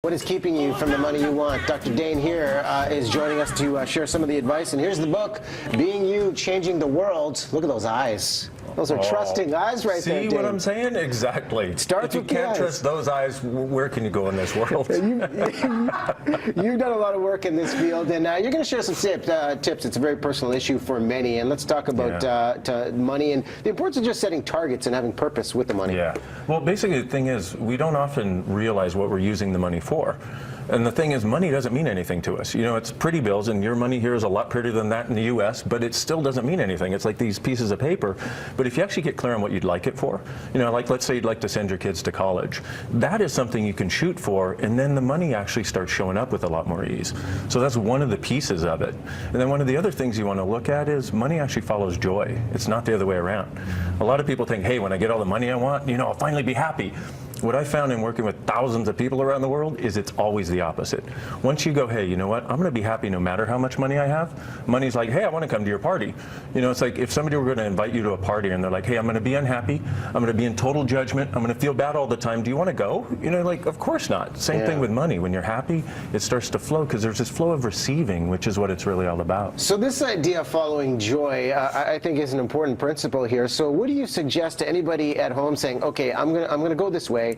What is keeping you from the money you want? Dr. Dane here is joining us to share some of the advice. And here's the book, Being You, Changing the World. Look at those eyes. Those are trusting eyes right there, Dane. See what I'm saying? Exactly. If you can't trust those eyes, where can you go in this world? You've done a lot of work in this field, and you're going to share some tips. It's a very personal issue for many, and let's talk about money and the importance of just setting targets and having purpose with the money. Yeah. Well, basically, the thing is, we don't often realize what we're using the money for. And the thing is, money doesn't mean anything to us. You know, it's pretty bills, and your money here is a lot prettier than that in the U.S., but it still doesn't mean anything. It's like these pieces of paper. But if you actually get clear on what you'd like it for, you know, like let's say you'd like to send your kids to college, that is something you can shoot for, and then the money actually starts showing up with a lot more ease. So that's one of the pieces of it. And then one of the other things you want to look at is money actually follows joy. It's not the other way around. A lot of people think, hey, when I get all the money I want, you know, I'll finally be happy. What I found in working with thousands of people around the world is it's always the opposite. Once you go, hey, you know what, I'm going to be happy no matter how much money I have, money's like, hey, I want to come to your party. You know, it's like if somebody were going to invite you to a party and they're like, hey, I'm going to be unhappy, I'm going to be in total judgment, I'm going to feel bad all the time, do you want to go? You know, like, of course not. Same thing with money. When you're happy, it starts to flow because there's this flow of receiving, which is what it's really all about. So this idea of following joy, I think is an important principle here. So what do you suggest to anybody at home saying, okay, I'm going to go this way,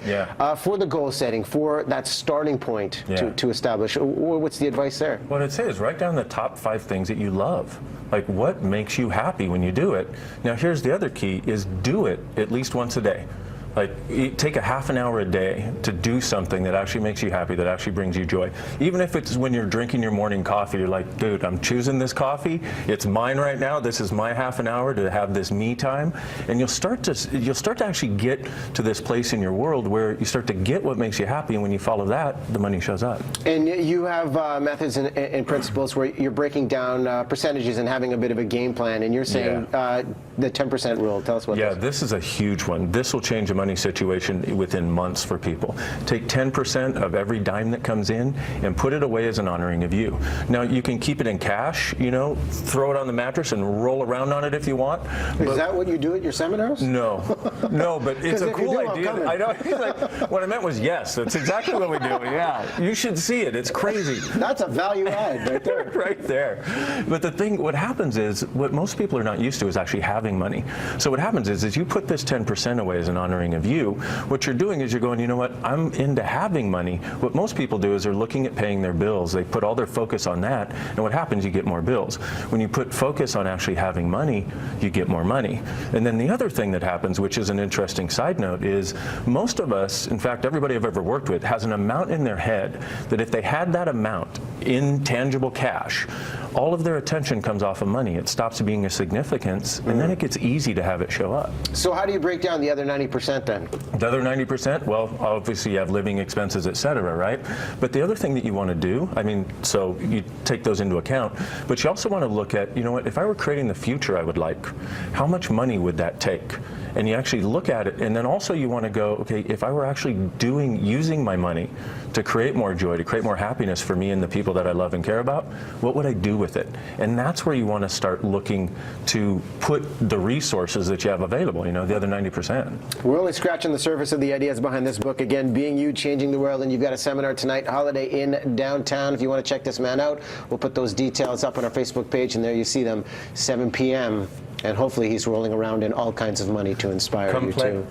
for the goal setting, for that starting point to establish? What's the advice there? What I'd say is write down the top 5 things that you love. Like, what makes you happy when you do it? Now, here's the other key, is do it at least once a day. Like, take a half an hour a day to do something that actually makes you happy, that actually brings you joy. Even if it's when you're drinking your morning coffee, you're like, dude, I'm choosing this coffee. It's mine right now. This is my half an hour to have this me time. And you'll start to actually get to this place in your world where you start to get what makes you happy, and when you follow that, the money shows up. And you have methods and principles where you're breaking down percentages and having a bit of a game plan, and you're saying the 10% rule. Tell us what this is. This is a huge one. This will change a money situation within months for people. Take 10% of every dime that comes in and put it away as an honoring of you. Now, you can keep it in cash, you know, throw it on the mattress and roll around on it if you want. Is that what you do at your seminars? No, no, but it's a cool idea. I know. Like, what I meant was yes. That's exactly what we do. Yeah, you should see it. It's crazy. That's a value add right there. Right there. But the thing, what happens is, what most people are not used to is actually having money. So what happens is you put this 10% away as an honoring of you. What you're doing is you're going, you know what, I'm into having money. What most people do is they're looking at paying their bills. They put all their focus on that, and what happens, you get more bills. When you put focus on actually having money, you get more money. And then the other thing that happens, which is an interesting side note, is most of us, in fact, everybody I've ever worked with, has an amount in their head that if they had that amount in tangible cash, all of their attention comes off of money. It stops being a significance, and then it gets easy to have it show up. So how do you break down the other 90% then? The other 90%, well, obviously you have living expenses, et cetera, right? But the other thing that you want to do, I mean, so you take those into account, but you also want to look at, you know what, if I were creating the future I would like, how much money would that take? And you actually look at it, and then also you want to go, okay, if I were actually using my money to create more joy, to create more happiness for me and the people that I love and care about, what would I do with it? And that's where you want to start looking to put the resources that you have available, you know, the other 90%. We're only scratching the surface of the ideas behind this book. Again, Being You, Changing the World, and you've got a seminar tonight, Holiday Inn downtown. If you want to check this man out, we'll put those details up on our Facebook page, and there you see them, 7 p.m. And hopefully he's rolling around in all kinds of money to inspire you too.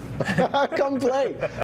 Come play.